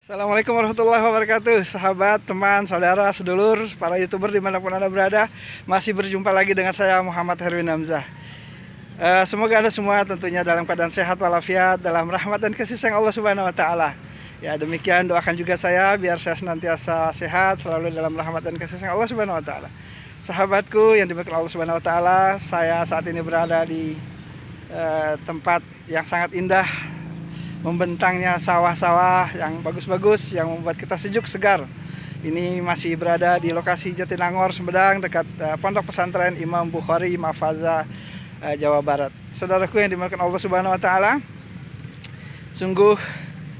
Assalamualaikum warahmatullahi wabarakatuh. Sahabat, teman, saudara, sedulur, para YouTuber dimanapun Anda berada, masih berjumpa lagi dengan saya Muhammad Herwin Hamzah. Semoga Anda semua tentunya dalam keadaan sehat walafiat, dalam rahmat dan kasih sayang Allah Subhanahu wa taala. Ya, demikian doakan juga saya biar saya senantiasa sehat, selalu dalam rahmat dan kasih sayang Allah Subhanahu wa taala. Sahabatku yang dimuliakan Allah Subhanahu wa taala, saya saat ini berada di tempat yang sangat indah, membentangnya sawah-sawah yang bagus-bagus yang membuat kita sejuk segar. Ini masih berada di lokasi Jatinangor, Sumedang, dekat Pondok Pesantren Imam Bukhari, Mafaza, Jawa Barat. Saudaraku yang dimuliakan Allah Subhanahu wa taala, sungguh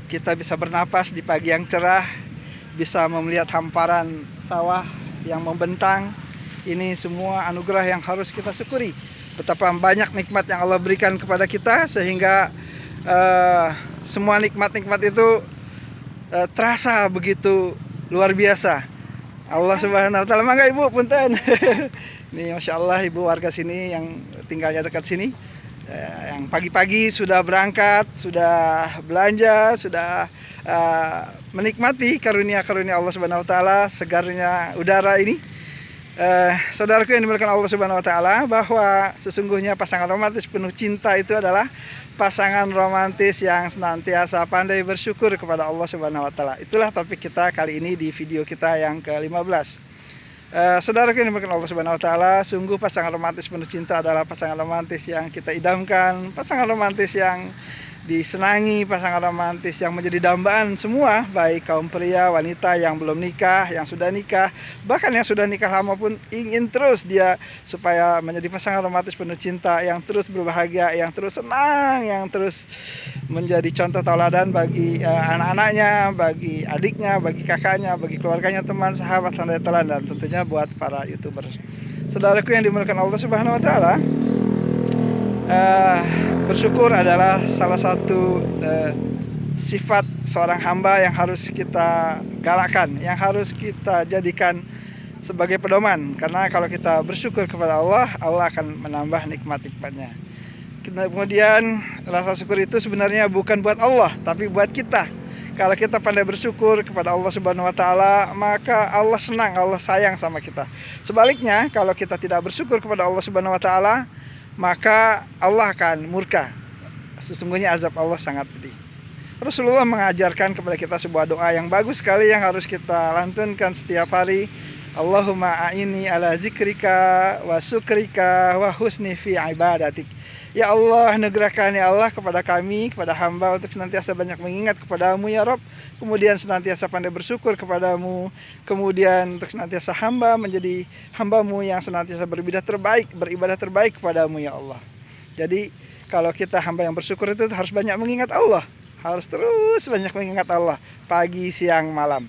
kita bisa bernapas di pagi yang cerah, bisa melihat hamparan sawah yang membentang. Ini semua anugerah yang harus kita syukuri. Betapa banyak nikmat yang Allah berikan kepada kita sehingga semua nikmat-nikmat itu terasa begitu luar biasa. Allah Subhanahu wa taala. Mangga Ibu, punten. Nih Masya Allah Ibu warga sini yang tinggalnya dekat sini, yang pagi-pagi sudah berangkat, sudah belanja, sudah menikmati karunia-karunia Allah Subhanahu wa taala, segarnya udara ini. Saudaraku yang dimuliakan Allah Subhanahu wa taala, bahwa sesungguhnya pasangan romantis penuh cinta itu adalah pasangan romantis yang senantiasa pandai bersyukur kepada Allah Subhanahu wa taala. Itulah topik kita kali ini di video kita yang ke-15. Saudaraku yang dimuliakan Allah Subhanahu wa taala, sungguh pasangan romantis penuh cinta adalah pasangan romantis yang kita idamkan, pasangan romantis yang disenangi, pasangan romantis yang menjadi dambaan semua, baik kaum pria, wanita yang belum nikah, yang sudah nikah, bahkan yang sudah nikah lama pun ingin terus dia supaya menjadi pasangan romantis penuh cinta, yang terus berbahagia, yang terus senang, yang terus menjadi contoh tauladan bagi anak-anaknya, bagi adiknya, bagi kakaknya, bagi keluarganya, teman, sahabat, dan teladan, tentunya buat para YouTuber. Saudaraku yang dimuliakan Allah Subhanahu wa taala, bersyukur adalah salah satu sifat seorang hamba yang harus kita galakkan, yang harus kita jadikan sebagai pedoman. Karena kalau kita bersyukur kepada Allah, Allah akan menambah nikmat-nikmatnya. Kemudian rasa syukur itu sebenarnya bukan buat Allah, tapi buat kita. Kalau kita pandai bersyukur kepada Allah Subhanahu wa taala, maka Allah senang, Allah sayang sama kita. Sebaliknya, kalau kita tidak bersyukur kepada Allah Subhanahu wa taala, maka Allah akan murka. Sesungguhnya azab Allah sangat pedih. Rasulullah mengajarkan kepada kita sebuah doa yang bagus sekali yang harus kita lantunkan setiap hari. Allahumma a'inni ala zikrika wa syukrika wa husni fi ibadatik. Ya Allah, anugerahkan ya Allah kepada kami, kepada hamba untuk senantiasa banyak mengingat kepadamu ya Rabb. Kemudian senantiasa pandai bersyukur kepadamu. Kemudian untuk senantiasa hamba menjadi hambamu yang senantiasa beribadah terbaik kepadamu ya Allah. Jadi kalau kita hamba yang bersyukur itu harus banyak mengingat Allah. Harus terus banyak mengingat Allah. Pagi, siang, malam.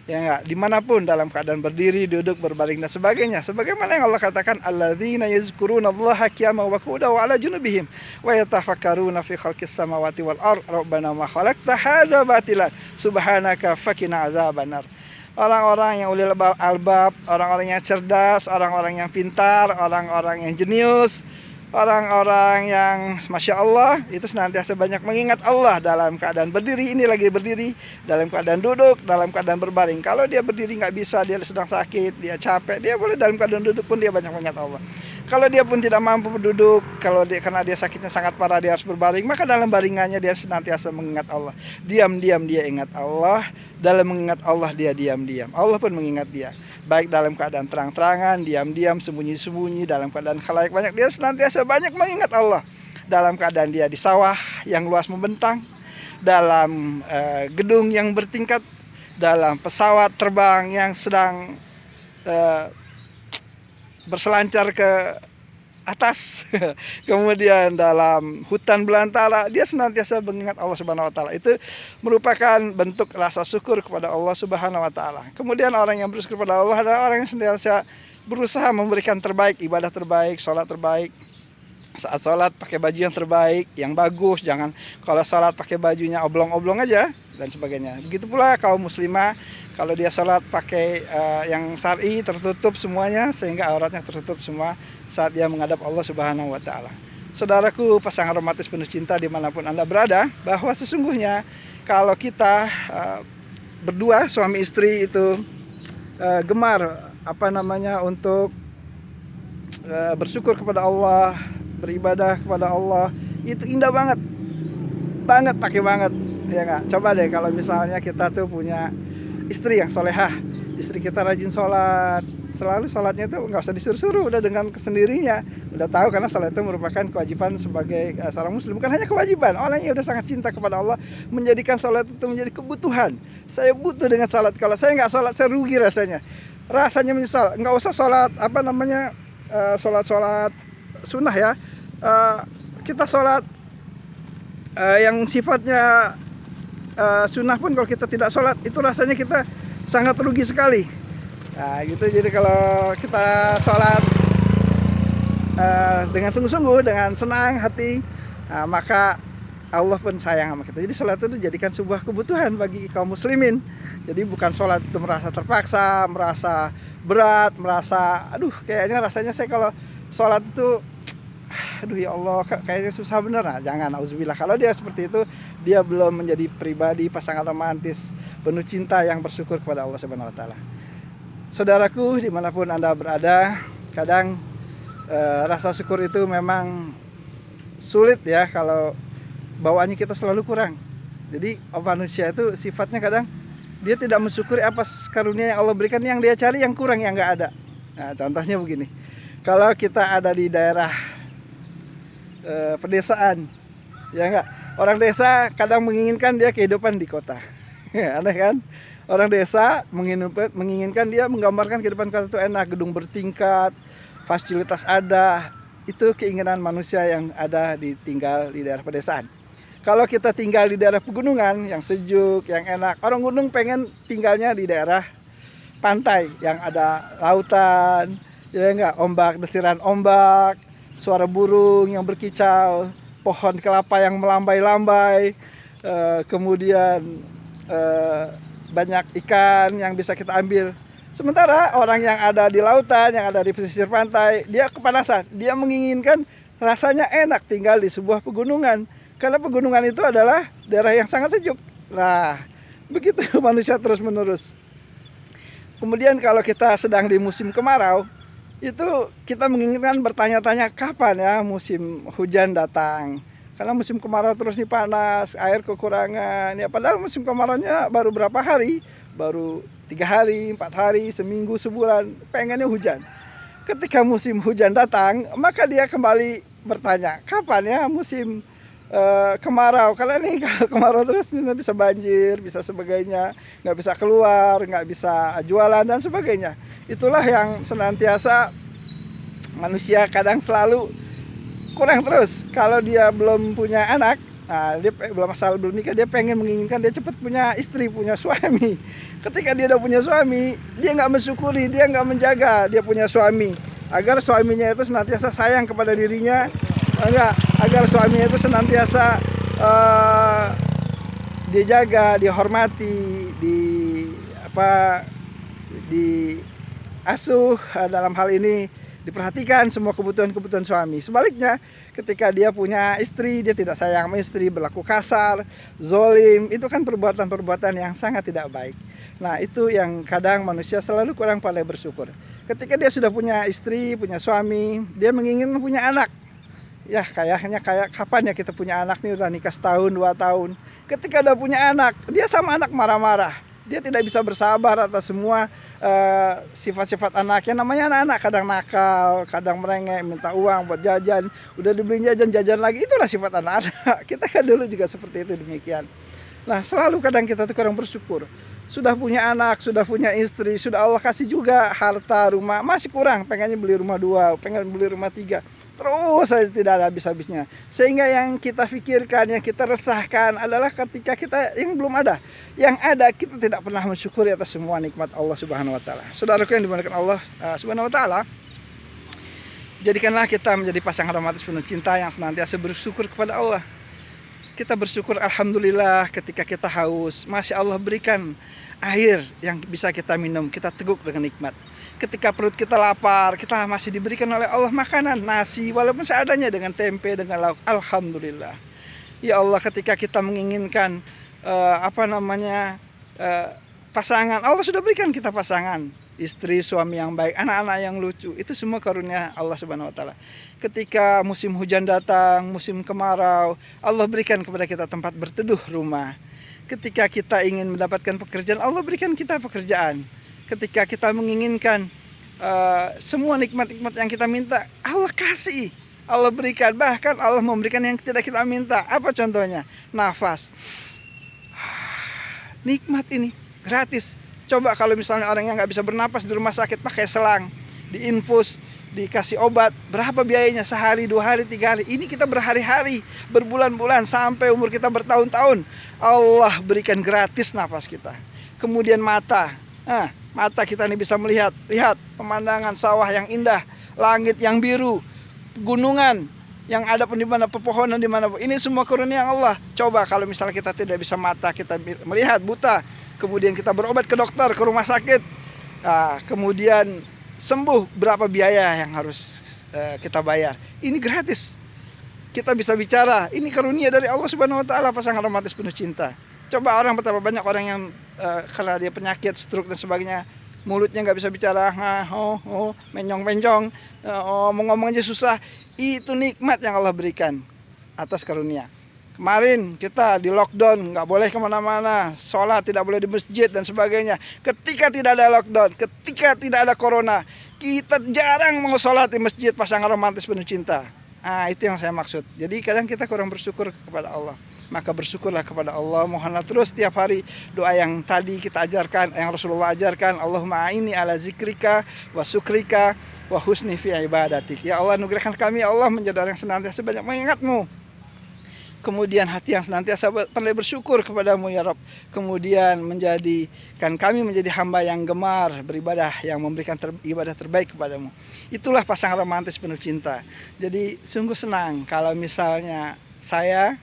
Ya enggak, dimanapun dalam keadaan berdiri, duduk, berbaring dan sebagainya. Sebagaimana yang Allah katakan, alladzina yazkurunallaha qiyaman wa qu'udan wa 'ala junubihim wa yatafakkaruna fi khalqis samawati wal ardh rabbana ma khalaqta hadza batilan subhanaka faqina azabannar. Orang-orang yang ulil albab, orang-orang yang cerdas, orang-orang yang pintar, orang-orang yang jenius, orang-orang yang Masya Allah itu senantiasa banyak mengingat Allah dalam keadaan berdiri, ini lagi berdiri, dalam keadaan duduk, dalam keadaan berbaring. Kalau dia berdiri nggak bisa, dia sedang sakit, dia capek, dia boleh dalam keadaan duduk pun dia banyak mengingat Allah. Kalau dia pun tidak mampu berduduk, karena dia sakitnya sangat parah, dia harus berbaring, maka dalam baringannya dia senantiasa mengingat Allah. Diam-diam dia ingat Allah, dalam mengingat Allah dia diam-diam. Allah pun mengingat dia. Baik dalam keadaan terang-terangan, diam-diam, sembunyi-sembunyi, dalam keadaan khalayak banyak, dia senantiasa banyak mengingat Allah. Dalam keadaan dia di sawah yang luas membentang, dalam gedung yang bertingkat, dalam pesawat terbang yang sedang berselancar ke atas, kemudian dalam hutan belantara, dia senantiasa mengingat Allah Subhanahu wa taala. Itu merupakan bentuk rasa syukur kepada Allah Subhanahu wa taala. Kemudian orang yang bersyukur kepada Allah adalah orang yang senantiasa berusaha memberikan terbaik, ibadah terbaik, sholat terbaik. Saat sholat pakai baju yang terbaik, yang bagus, jangan kalau sholat pakai bajunya oblong-oblong aja dan sebagainya. Begitu pula kaum muslimah, kalau dia sholat pakai yang syar'i, tertutup semuanya sehingga auratnya tertutup semua saat dia menghadap Allah Subhanahu wa taala. Saudaraku, pasangan romantis penuh cinta dimanapun Anda berada, bahwa sesungguhnya kalau kita berdua suami istri itu gemar untuk bersyukur kepada Allah, beribadah kepada Allah, itu indah banget, pakai banget, ya nggak? Coba deh kalau misalnya kita tuh punya istri yang solehah, istri kita rajin sholat, selalu sholatnya tuh nggak usah disuruh-suruh, udah dengan kesendirinya, udah tahu karena sholat itu merupakan kewajiban sebagai seorang muslim, bukan hanya kewajiban, orang yang udah sangat cinta kepada Allah menjadikan sholat itu menjadi kebutuhan. Saya butuh dengan sholat, kalau saya nggak sholat saya rugi rasanya menyesal. Nggak usah sholat sholat sunnah ya, kita sholat yang sifatnya sunnah pun kalau kita tidak sholat itu rasanya kita sangat rugi sekali. Nah gitu, jadi kalau kita sholat dengan sungguh-sungguh, dengan senang hati, maka Allah pun sayang sama kita. Jadi sholat itu dijadikan sebuah kebutuhan bagi kaum muslimin. Jadi bukan sholat itu merasa terpaksa, merasa berat, merasa kayaknya rasanya saya kalau sholat itu ya Allah kayaknya susah bener. Nah jangan, auzubillah. Kalau dia seperti itu, dia belum menjadi pribadi pasangan romantis penuh cinta yang bersyukur kepada Allah Subhanahu wa taala. Saudaraku dimanapun Anda berada, kadang rasa syukur itu memang sulit ya kalau bawaannya kita selalu kurang. Jadi manusia itu sifatnya kadang dia tidak mensyukuri apa karunia yang Allah berikan, yang dia cari yang kurang, yang nggak ada. Nah contohnya begini, kalau kita ada di daerah pedesaan, ya nggak, orang desa kadang menginginkan dia kehidupan di kota. Aneh kan? Orang desa menginginkan dia menggambarkan kehidupan kota itu enak, gedung bertingkat, fasilitas ada. Itu keinginan manusia yang tinggal di daerah pedesaan. Kalau kita tinggal di daerah pegunungan yang sejuk, yang enak, orang gunung pengen tinggalnya di daerah pantai yang ada lautan, ya enggak, desiran ombak, suara burung yang berkicau, pohon kelapa yang melambai-lambai, kemudian banyak ikan yang bisa kita ambil. Sementara orang yang ada di lautan, yang ada di pesisir pantai, dia kepanasan, dia menginginkan rasanya enak tinggal di sebuah pegunungan. Karena pegunungan itu adalah daerah yang sangat sejuk. Nah, begitu manusia terus menerus. Kemudian kalau kita sedang di musim kemarau, itu kita menginginkan bertanya-tanya kapan ya musim hujan datang. Karena musim kemarau terus nih panas, air kekurangan. Ya padahal musim kemaraunya baru berapa hari, baru 3 hari, 4 hari, seminggu, sebulan, pengennya hujan. Ketika musim hujan datang, maka dia kembali bertanya, kapan ya musim kemarau? Karena ini kalau kemarau terus ini bisa banjir, bisa sebagainya, nggak bisa keluar, nggak bisa jualan dan sebagainya. Itulah yang senantiasa manusia kadang selalu kurang terus. Kalau dia belum punya anak, dia belum nikah, dia menginginkan dia cepat punya istri, punya suami. Ketika dia udah punya suami, dia nggak mensyukuri, dia nggak menjaga dia punya suami, agar suaminya itu senantiasa sayang kepada dirinya, agar suaminya itu senantiasa dijaga, dihormati, diasuh, dalam hal ini diperhatikan semua kebutuhan suami. Sebaliknya, ketika dia punya istri, dia tidak sayang sama istri, berlaku kasar, zolim, itu kan perbuatan-perbuatan yang sangat tidak baik. Nah, itu yang kadang manusia selalu kurang pandai bersyukur. Ketika dia sudah punya istri, punya suami, dia menginginkan punya anak. Ya kayaknya kapan ya kita punya anak nih, udah nikah setahun 2 tahun. Ketika udah punya anak, dia sama anak marah-marah. Dia tidak bisa bersabar atas semua sifat-sifat anaknya. Namanya anak-anak, kadang nakal, kadang merengek, minta uang buat jajan. Udah dibeliin jajan lagi, itulah sifat anak-anak. Kita kan dulu juga seperti itu, demikian. Nah selalu kadang kita tuh kurang bersyukur. Sudah punya anak, sudah punya istri, sudah Allah kasih juga harta, rumah, masih kurang, pengennya beli rumah 2, pengen beli rumah 3. Terus saja tidak ada habis-habisnya. Sehingga yang kita pikirkan, yang kita resahkan adalah ketika kita yang belum ada. Yang ada kita tidak pernah mensyukuri atas semua nikmat Allah Subhanahu wa taala. Saudaraku yang dimuliakan Allah Subhanahu wa taala, jadikanlah kita menjadi pasangan romantis penuh cinta yang senantiasa bersyukur kepada Allah. Kita bersyukur alhamdulillah ketika kita haus, masya Allah berikan air yang bisa kita minum, kita teguk dengan nikmat. Ketika perut kita lapar, kita masih diberikan oleh Allah makanan, nasi, walaupun seadanya dengan tempe, dengan lauk, alhamdulillah. Ya Allah, ketika kita menginginkan pasangan, Allah sudah berikan kita pasangan, istri, suami yang baik, anak-anak yang lucu. Itu semua karunia Allah Subhanahu wa taala. Ketika musim hujan datang, musim kemarau, Allah berikan kepada kita tempat berteduh rumah. Ketika kita ingin mendapatkan pekerjaan, Allah berikan kita pekerjaan. Ketika kita menginginkan semua nikmat-nikmat yang kita minta, Allah kasih, Allah berikan. Bahkan Allah memberikan yang tidak kita minta. Apa contohnya? Nafas. Nikmat ini gratis. Coba kalau misalnya orang yang nggak bisa bernapas di rumah sakit pakai selang, diinfus, dikasih obat, berapa biayanya? Sehari, 2 hari, 3 hari. Ini kita berhari-hari, berbulan-bulan, sampai umur kita bertahun-tahun. Allah berikan gratis nafas kita. Kemudian mata. Mata kita ini bisa melihat, lihat pemandangan sawah yang indah, langit yang biru, gunungan yang ada pun di mana, pepohonan di mana. Ini semua karunia Allah. Coba kalau misalnya kita tidak bisa mata, kita melihat buta, kemudian kita berobat ke dokter, ke rumah sakit, kemudian sembuh, berapa biaya yang harus kita bayar? Ini gratis. Kita bisa bicara, ini karunia dari Allah Subhanahu wa taala, pasangan romantis penuh cinta. Coba orang, betapa banyak orang yang karena dia penyakit stroke dan sebagainya, mulutnya nggak bisa bicara, menyong-menyong, mau ngomong aja susah. Itu nikmat yang Allah berikan atas karunia. Kemarin kita di lockdown, nggak boleh kemana-mana, sholat tidak boleh di masjid dan sebagainya. Ketika tidak ada lockdown, ketika tidak ada corona, kita jarang mau sholat di masjid, pasangan romantis penuh cinta. Itu yang saya maksud. Jadi kadang kita kurang bersyukur kepada Allah. Maka bersyukurlah kepada Allah. Mohonlah terus tiap hari doa yang tadi kita ajarkan, yang Rasulullah ajarkan. Allahumma a'inni ala zikrika wa syukrika wa husni fi ibadatik. Ya Allah, anugerahkan kami, ya Allah, menjadi orang yang senantiasa banyak mengingat-Mu. Kemudian hati yang senantiasa pandai bersyukur kepadamu ya Rabb. Kemudian menjadikan kami menjadi hamba yang gemar beribadah, yang memberikan ibadah terbaik kepadamu. Itulah pasangan romantis penuh cinta. Jadi sungguh senang kalau misalnya saya,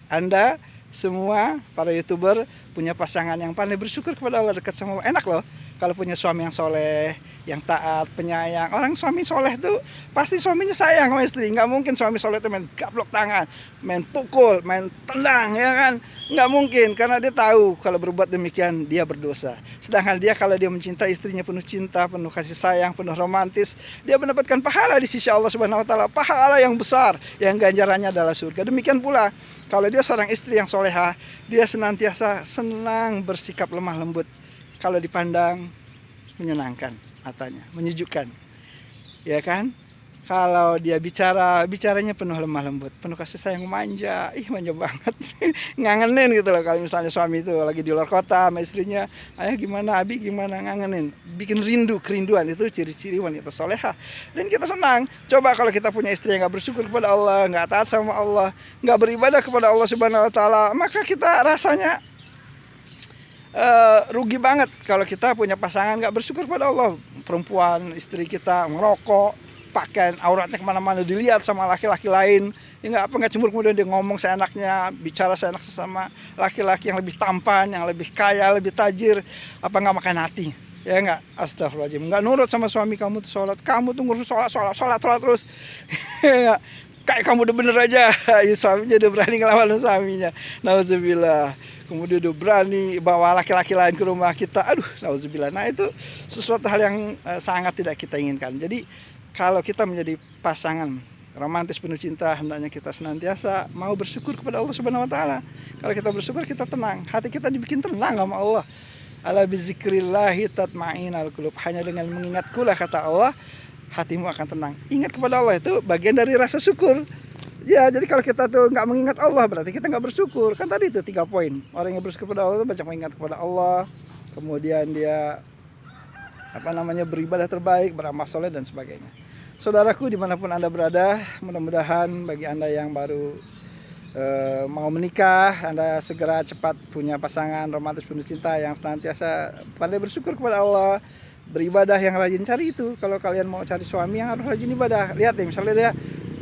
Anda, semua para YouTuber punya pasangan yang pandai bersyukur kepada Allah, dekat sama Allah. Enak loh kalau punya suami yang soleh, yang taat, penyayang. Orang suami soleh tuh pasti suaminya sayang sama istri. Nggak mungkin suami soleh itu main gaplok tangan, main pukul, main tendang, ya kan? Nggak mungkin, karena dia tahu kalau berbuat demikian dia berdosa. Sedangkan dia kalau dia mencintai istrinya penuh cinta, penuh kasih sayang, penuh romantis, dia mendapatkan pahala di sisi Allah Subhanahu wa taala, pahala yang besar yang ganjarannya adalah surga. Demikian pula kalau dia seorang istri yang soleha, dia senantiasa senang bersikap lemah lembut. Kalau dipandang menyenangkan matanya, menyejukkan, ya kan? Kalau dia bicaranya penuh lemah lembut, penuh kasih sayang, manja, manja banget, ngangenin gitu loh. Kalau misalnya suami itu lagi di luar kota sama istrinya, ayah gimana, abi gimana, ngangenin, bikin kerinduan. Itu ciri-ciri wanita soleha. Dan kita senang. Coba kalau kita punya istri yang nggak bersyukur kepada Allah, nggak taat sama Allah, nggak beribadah kepada Allah Subhanahu wa taala, maka kita rasanya rugi banget kalau kita punya pasangan nggak bersyukur pada Allah. Perempuan, istri kita merokok, pakaian auratnya kemana-mana dilihat sama laki-laki lain, ya nggak cemburu, kemudian dia ngomong seenaknya, bicara seenaknya sama laki-laki yang lebih tampan, yang lebih kaya, lebih tajir, apa nggak makan hati? Ya nggak, astagfirullahaladzim, nggak nurut sama suami kamu tuh sholat, kamu tuh ngurus sholat terus, ya, kayak kamu udah bener aja, ya, suaminya udah berani ngelawan suaminya, nauzubillah. Kemudian udah berani bawa laki-laki lain ke rumah kita, aduh, nauzubillah. Nah itu sesuatu hal yang sangat tidak kita inginkan. Jadi kalau kita menjadi pasangan romantis penuh cinta, hendaknya kita senantiasa mau bersyukur kepada Allah Subhanahu wa taala. Kalau kita bersyukur, kita tenang, hati kita dibikin tenang sama Allah. Ala bizikrillahi tatma'innul qulub. Hanya dengan mengingatkulah, kata Allah, hatimu akan tenang. Ingat kepada Allah itu bagian dari rasa syukur. Ya, jadi kalau kita tuh nggak mengingat Allah, berarti kita nggak bersyukur. Kan tadi itu 3 poin. Orang yang bersyukur kepada Allah itu banyak mengingat kepada Allah. Kemudian dia beribadah terbaik, beramal soleh dan sebagainya. Saudaraku dimanapun Anda berada, mudah-mudahan bagi Anda yang baru mau menikah, Anda segera cepat punya pasangan romantis penuh cinta yang senantiasa pandai bersyukur kepada Allah, beribadah yang rajin. Cari itu. Kalau kalian mau cari suami yang harus rajin ibadah, lihat ya, misalnya dia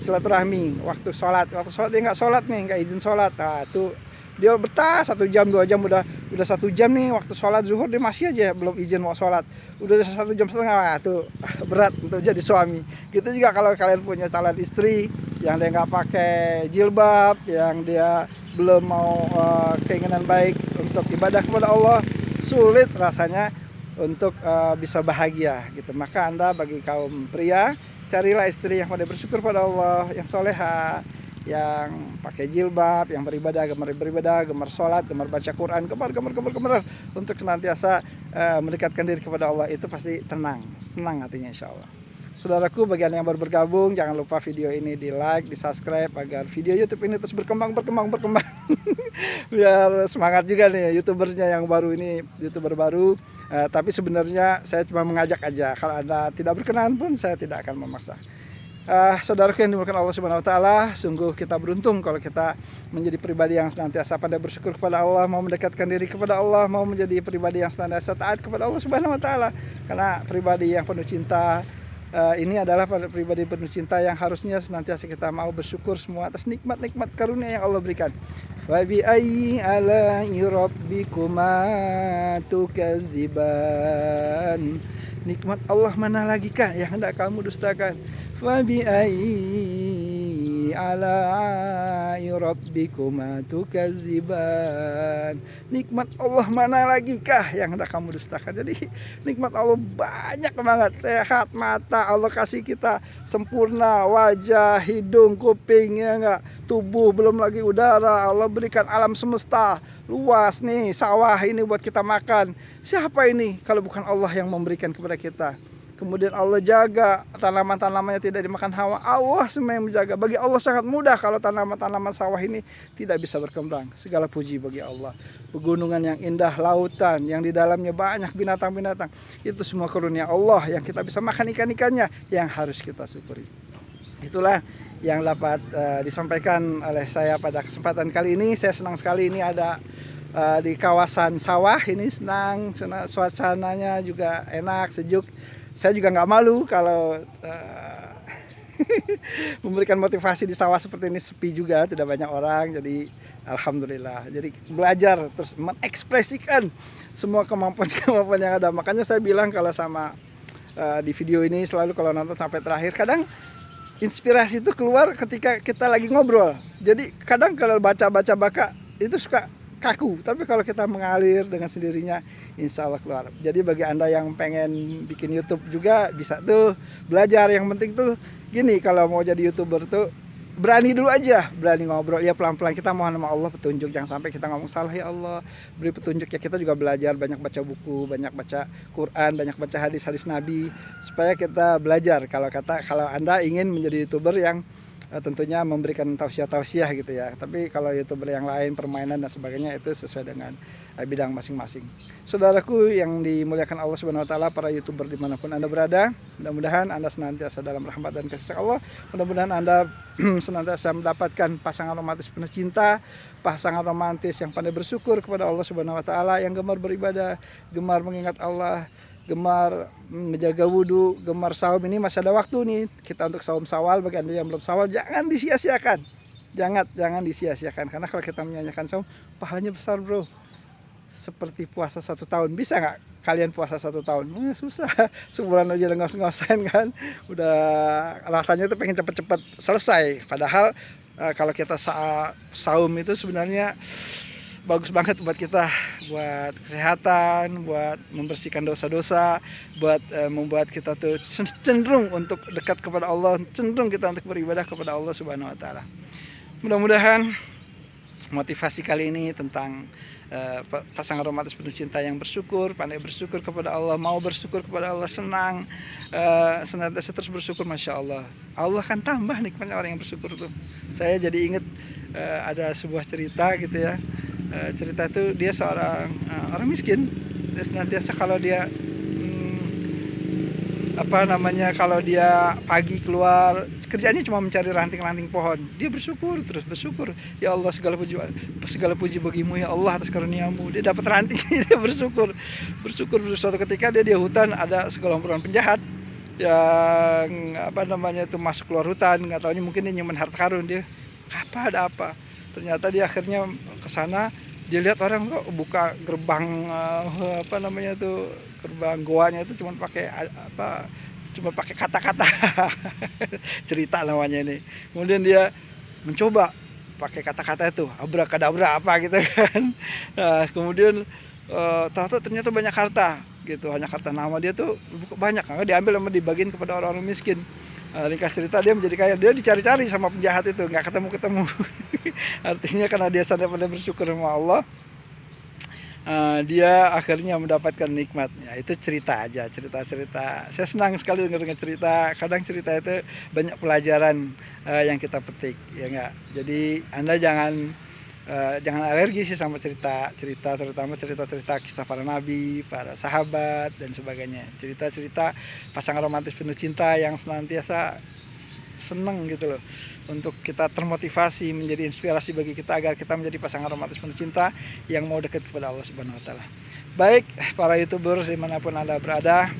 silaturahmi waktu sholat dia nggak sholat nih, nggak izin sholat, nah itu dia betah 1 jam 2 jam, udah 1 jam nih waktu sholat zuhur dia masih aja belum izin mau sholat, udah 1 jam setengah, nah, itu berat untuk jadi suami. Gitu juga kalau kalian punya calon istri yang dia nggak pakai jilbab, yang dia belum mau keinginan baik untuk ibadah kepada Allah, sulit rasanya untuk bisa bahagia gitu. Maka Anda bagi kaum pria, carilah istri yang pandai bersyukur pada Allah, yang soleha, yang pakai jilbab, yang beribadah, gemar sholat, gemar baca Quran, gemar untuk senantiasa mendekatkan diri kepada Allah. Itu pasti senang hatinya insya Allah. Saudaraku, bagi Anda yang baru bergabung, jangan lupa video ini di like, di subscribe agar video YouTube ini terus berkembang. Biar semangat juga nih youtubernya yang baru ini, youtuber baru. Tapi sebenarnya saya cuma mengajak aja. Kalau Anda tidak berkenan pun saya tidak akan memaksa. Saudaraku yang dimuliakan Allah Subhanahu wa taala, sungguh kita beruntung kalau kita menjadi pribadi yang senantiasa pandai bersyukur kepada Allah, mau mendekatkan diri kepada Allah, mau menjadi pribadi yang senantiasa taat kepada Allah Subhanahu wa taala. Karena pribadi yang penuh cinta ini adalah pribadi penuh cinta yang harusnya senantiasa kita mau bersyukur semua atas nikmat-nikmat karunia yang Allah berikan. Wa bi ayyi ala'i rabbikuma tukadziban. Nikmat Allah mana lagi kah yang hendak kamu dustakan? Fa bi ayyi ala'i rabbikuma tukadziban. Nikmat Allah mana lagi kah yang hendak kamu dustakan? Jadi nikmat Allah banyak banget. Sehat mata Allah kasih kita sempurna, wajah, hidung, kuping, ya enggak, tubuh, belum lagi udara. Allah berikan alam semesta luas nih, sawah ini buat kita makan. Siapa ini kalau bukan Allah yang memberikan kepada kita? Kemudian Allah jaga tanaman-tanamannya tidak dimakan hawa. Allah semua yang menjaga. Bagi Allah sangat mudah kalau tanaman-tanaman sawah ini tidak bisa berkembang. Segala puji bagi Allah. Pegunungan yang indah, lautan yang di dalamnya banyak binatang-binatang. Itu semua karunia Allah yang kita bisa makan ikan-ikannya, yang harus kita syukuri. Itulah yang dapat disampaikan oleh saya pada kesempatan kali ini. Saya senang sekali ini ada di kawasan sawah ini, senang, suasananya juga enak, sejuk. Saya juga nggak malu kalau memberikan motivasi di sawah seperti ini, sepi juga, tidak banyak orang, jadi alhamdulillah. Jadi belajar terus mengekspresikan semua kemampuan yang ada. Makanya saya bilang kalau sama di video ini selalu kalau nonton sampai terakhir, kadang inspirasi itu keluar ketika kita lagi ngobrol. Jadi kadang kalau baca itu suka kaku, tapi kalau kita mengalir dengan sendirinya, insya Allah keluar. Jadi bagi Anda yang pengen bikin YouTube juga bisa tuh belajar. Yang penting tuh gini, kalau mau jadi YouTuber tuh berani dulu aja, berani ngobrol ya, pelan-pelan kita mohon sama Allah petunjuk, jangan sampai kita ngomong salah. Ya Allah beri petunjuk ya. Kita juga belajar, banyak baca buku, banyak baca Quran, banyak baca hadis-hadis Nabi, supaya kita belajar. Kalau Anda ingin menjadi YouTuber yang tentunya memberikan tausiah gitu ya. Tapi kalau YouTuber yang lain, permainan dan sebagainya, itu sesuai dengan bidang masing-masing. Saudaraku yang dimuliakan Allah Subhanahu wa taala, para YouTuber dimanapun Anda berada, mudah-mudahan Anda senantiasa dalam rahmat dan kasih Allah. Mudah-mudahan Anda senantiasa mendapatkan pasangan romantis penuh cinta, pasangan romantis yang pandai bersyukur kepada Allah Subhanahu wa taala, yang gemar beribadah, gemar mengingat Allah, gemar menjaga wudhu, gemar saum. Ini masih ada waktu nih kita untuk saum Syawal. Bagi Anda yang belum Syawal, jangan disia-siakan, jangan disia-siakan, karena kalau kita menyanyikan saum, pahalanya besar bro, seperti puasa 1 tahun. Bisa nggak kalian puasa 1 tahun? Susah, sebulan aja ngos-ngosan kan, udah rasanya tuh pengen cepet-cepet selesai. Padahal kalau kita saum itu sebenarnya bagus banget buat kita, buat kesehatan, buat membersihkan dosa-dosa, buat membuat kita tuh cenderung untuk dekat kepada Allah, cenderung kita untuk beribadah kepada Allah Subhanahu wa taala. Mudah-mudahan motivasi kali ini tentang pasangan romantis penuh cinta yang bersyukur, pandai bersyukur kepada Allah, mau bersyukur kepada Allah, senang, senantiasa terus bersyukur. Masya Allah, Allah akan tambah nikmatnya orang yang bersyukur tuh. Saya jadi ingat ada sebuah cerita gitu ya. Cerita itu dia seorang orang miskin. Dia senantiasa kalau dia kalau dia pagi keluar, kerjanya cuma mencari ranting-ranting pohon, dia bersyukur, terus bersyukur. Ya Allah, segala puji bagimu ya Allah atas karuniamu. Dia dapat ranting, dia bersyukur. Suatu ketika dia di hutan, ada segelombol penjahat yang itu masuk keluar hutan, nggak tahunya mungkin dia nyimpen harta karun. Dia ada apa? Ternyata dia akhirnya ke sana, dia lihat orang kok buka gerbang gerbang goanya itu cuma pakai kata-kata cerita namanya ini. Kemudian dia mencoba pakai kata-kata itu, abrakadabra apa gitu kan. Nah, kemudian tahu-tahu ternyata banyak harta gitu, hanya harta. Nama dia tuh banyak, kan diambil sama dibagiin kepada orang-orang miskin. Ringkas cerita, dia menjadi kaya, dia dicari-cari sama penjahat itu, nggak ketemu-ketemu. Artinya karena dia sadar pada bersyukur sama Allah, dia akhirnya mendapatkan nikmat. Ya, itu cerita aja, cerita-cerita. Saya senang sekali dengar cerita. Kadang cerita itu banyak pelajaran yang kita petik, ya enggak. Jadi Anda jangan alergi sih sama cerita, terutama cerita-cerita kisah para nabi, para sahabat dan sebagainya. Cerita-cerita pasangan romantis penuh cinta yang senantiasa seneng gitu loh, untuk kita termotivasi, menjadi inspirasi bagi kita agar kita menjadi pasangan romantis penuh cinta yang mau dekat kepada Allah Subhanahu wa taala. Baik, para YouTubers dimanapun Anda berada,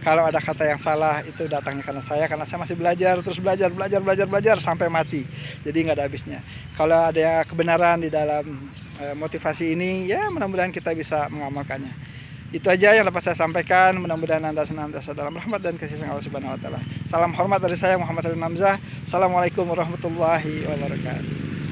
kalau ada kata yang salah itu datangnya karena saya masih belajar, terus belajar sampai mati. Jadi nggak ada habisnya. Kalau ada kebenaran di dalam motivasi ini, ya mudah-mudahan kita bisa mengamalkannya. Itu aja yang dapat saya sampaikan. Mudah-mudahan Anda senantiasa dalam rahmat dan kasih sayang Allah Subhanahu wa taala. Salam hormat dari saya Muhammad Hamzah. Assalamualaikum warahmatullahi wabarakatuh.